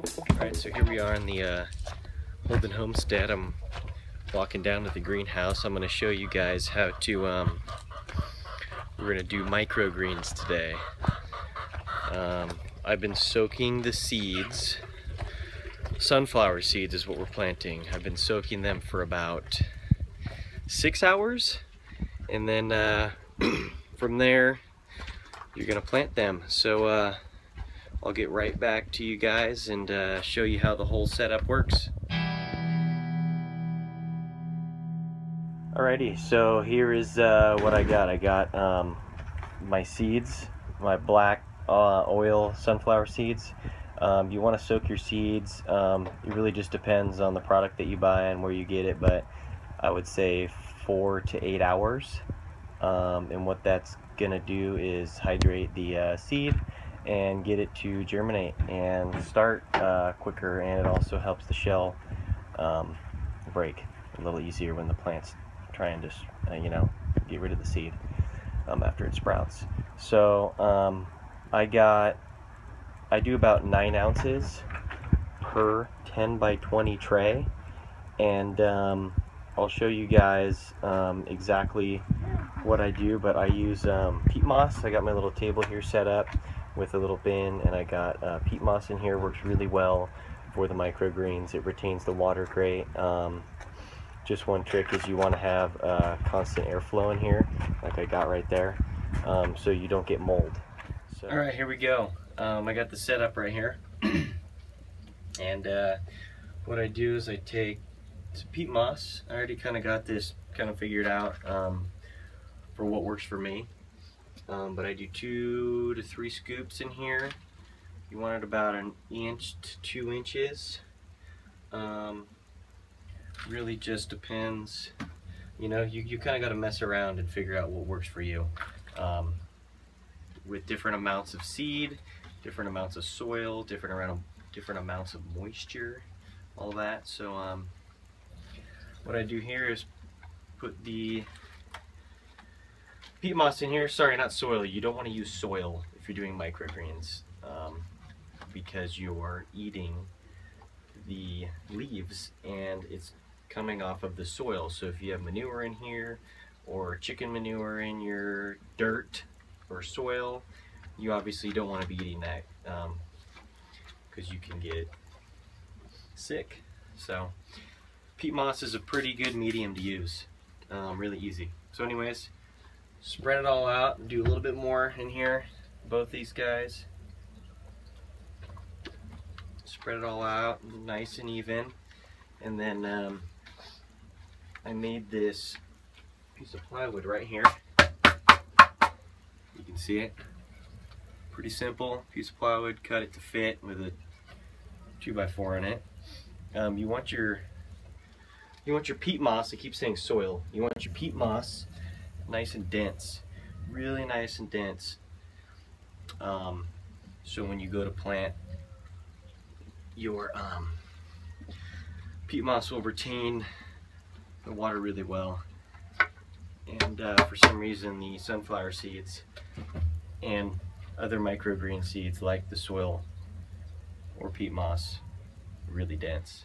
Alright, so here we are in the Holden Homestead. I'm walking down to the greenhouse. I'm going to show you guys how to, we're going to do microgreens today. I've been soaking the seeds. Sunflower seeds is what we're planting. I've been soaking them for about 6 hours, and then from there you're going to plant them. So I'll get right back to you guys and show you how the whole setup works. Alrighty, so here is what I got. I got my seeds, my black oil sunflower seeds. You want to soak your seeds. It really just depends on the product that you buy and where you get it, but I would say 4 to 8 hours. And what that's going to do is hydrate the seed and get it to germinate and start quicker, and it also helps the shell break a little easier when the plant's trying to get rid of the seed after it sprouts. So I do about 9 ounces per 10 by 20 tray, and I'll show you guys exactly what I do, but I use PEATMOSS. I got my little table here set up with a little bin, and I got PEATMOSS in here. Works really well for the microgreens. It retains the water great. Just one trick is you want to have constant airflow in here, like I got right there, so you don't get mold. So. All right, here we go. I got the setup right here, and what I do is I take PEATMOSS. I already kind of got this kind of figured out for what works for me. But I do 2 to 3 scoops in here. You want it about 1 inch to 2 inches. Really just depends. You know, you kind of got to mess around and figure out what works for you. With different amounts of seed, different amounts of soil, different amounts of moisture, all that. So what I do here is put the PEATMOSS in here. Sorry, not soil. You don't want to use soil if you're doing microgreens, because you're eating the leaves and it's coming off of the soil. So if you have manure in here or chicken manure in your dirt or soil, you obviously don't want to be eating that because you can get sick. So PEATMOSS is a pretty good medium to use, really easy. So anyways, spread it all out and do a little bit more in here, both these guys. Spread it all out nice and even, and then I made this piece of plywood right here. You can see it. Pretty simple piece of plywood, cut it to fit with a 2x4 in it. You want your PEATMOSS. I keep saying soil. You want your PEATMOSS nice and dense, really nice and dense. So when you go to plant, your PEATMOSS will retain the water really well. And for some reason, the sunflower seeds and other microgreen seeds like the soil or PEATMOSS are really dense.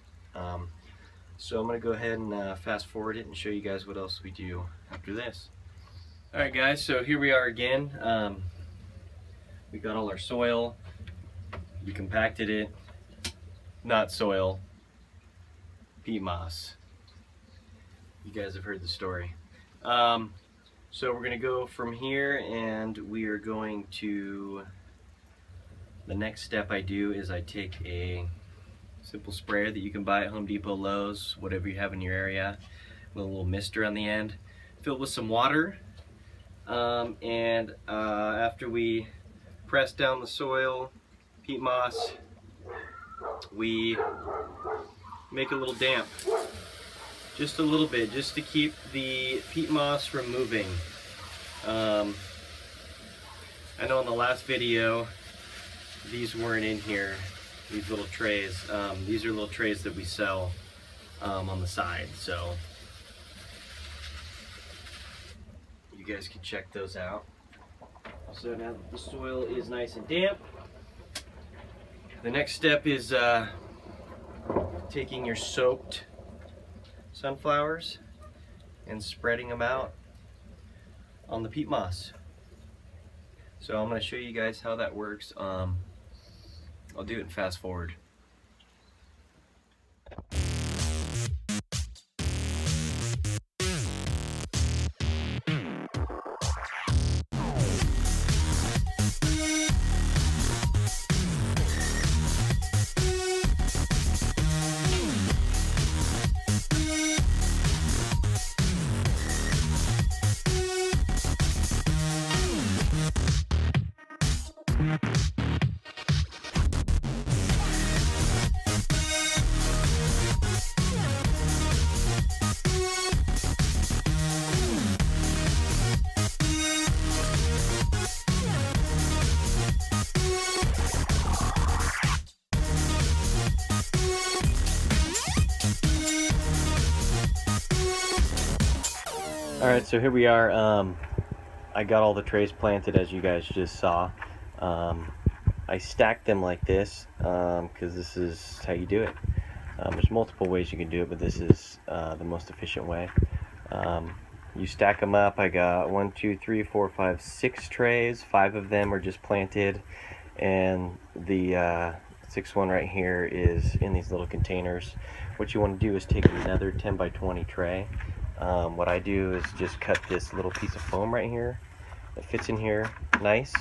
So I'm going to go ahead and fast forward it and show you guys what else we do after this. Alright guys, so here we are again. We got all our soil, we compacted it, not soil, PEATMOSS. You guys have heard the story. So we're going to go from here, and we are going to, the next step I do is I take a simple sprayer that you can buy at Home Depot, Lowe's, whatever you have in your area, with a little mister on the end, fill it with some water. After we press down the soil, PEATMOSS, we make a little damp, just a little bit, just to keep the PEATMOSS from moving. I know in the last video these weren't in here, these little trays. These are little trays that we sell on the side, so you guys can check those out. So now that the soil is nice and damp, The next step is taking your soaked sunflowers and spreading them out on the peat moss. So I'm going to show you guys how that works. I'll do it in fast forward. Alright, so here we are. I got all the trays planted as you guys just saw. I stacked them like this because this is how you do it. There's multiple ways you can do it, but this is the most efficient way. You stack them up. I got 1, 2, 3, 4, 5, 6 trays. 5 of them are just planted, and the 6th one right here is in these little containers. What you want to do is take another 10 by 20 tray. What I do is just cut this little piece of foam right here that fits in here nice.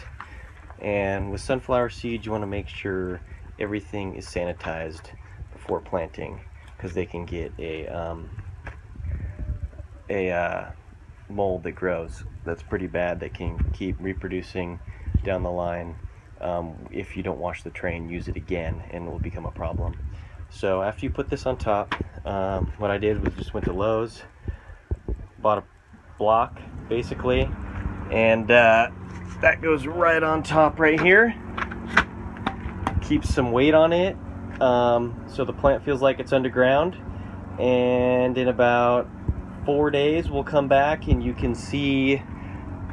And with sunflower seeds, you want to make sure everything is sanitized before planting, because they can get a mold that grows that's pretty bad, that can keep reproducing down the line. If you don't wash the tray and use it again, and it will become a problem. So after you put this on top, what I did was just went to Lowe's, bought a block basically, and that goes right on top right here. Keeps some weight on it, so the plant feels like it's underground. And in about 4 days we'll come back and you can see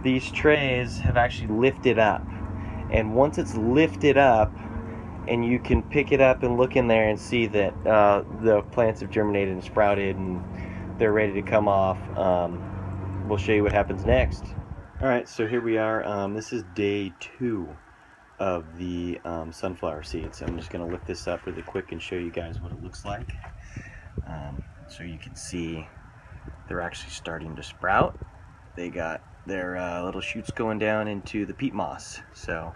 these trays have actually lifted up. And once it's lifted up and you can pick it up and look in there and see that the plants have germinated and sprouted and they're ready to come off, we'll show you what happens next. Alright, so here we are. This is day 2 of the sunflower seeds. I'm just going to lift this up really quick and show you guys what it looks like. So you can see they're actually starting to sprout. They got their little shoots going down into the peat moss. So,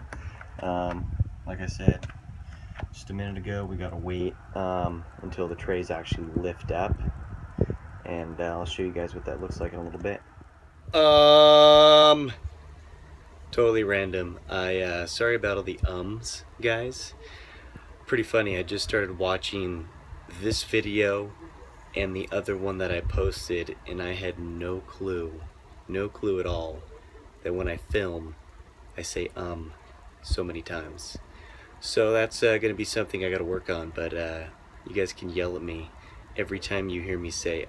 like I said just a minute ago, we got to wait until the trays actually lift up. And I'll show you guys what that looks like in a little bit. Totally random. Sorry about all the ums, guys. Pretty funny, I just started watching this video and the other one that I posted, and I had no clue at all that when I film, I say so many times. So that's gonna be something I gotta work on, but you guys can yell at me every time you hear me say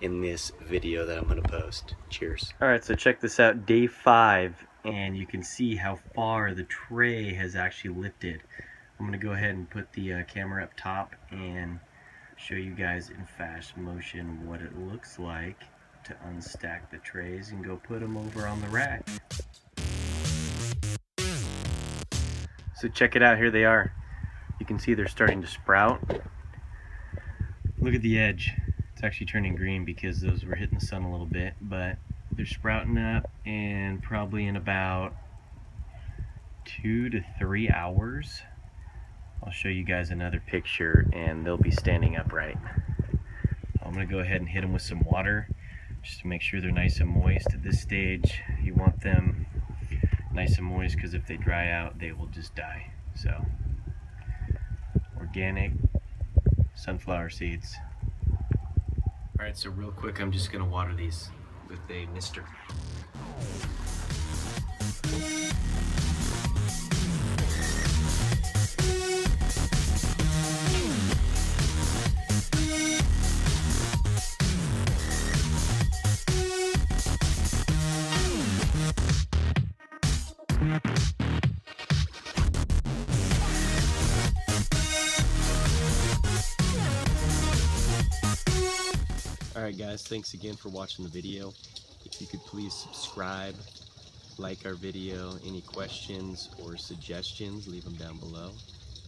in this video that I'm gonna post. Cheers. Alright, so check this out, day 5, and you can see how far the tray has actually lifted. I'm gonna go ahead and put the camera up top and show you guys in fast motion what it looks like to unstack the trays and go put them over on the rack. So check it out, here they are. You can see they're starting to sprout. Look at the edge. It's actually turning green because those were hitting the sun a little bit, but they're sprouting up, and probably in about 2 to 3 hours I'll show you guys another picture and they'll be standing upright. I'm gonna go ahead and hit them with some water just to make sure they're nice and moist. At this stage you want them nice and moist, because if they dry out they will just die. So organic sunflower seeds. Alright, so real quick, I'm just going to water these with a mister. Alright guys, thanks again for watching the video. If you could please subscribe, like our video, any questions or suggestions, leave them down below.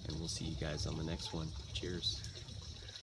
And we'll see you guys on the next one. Cheers.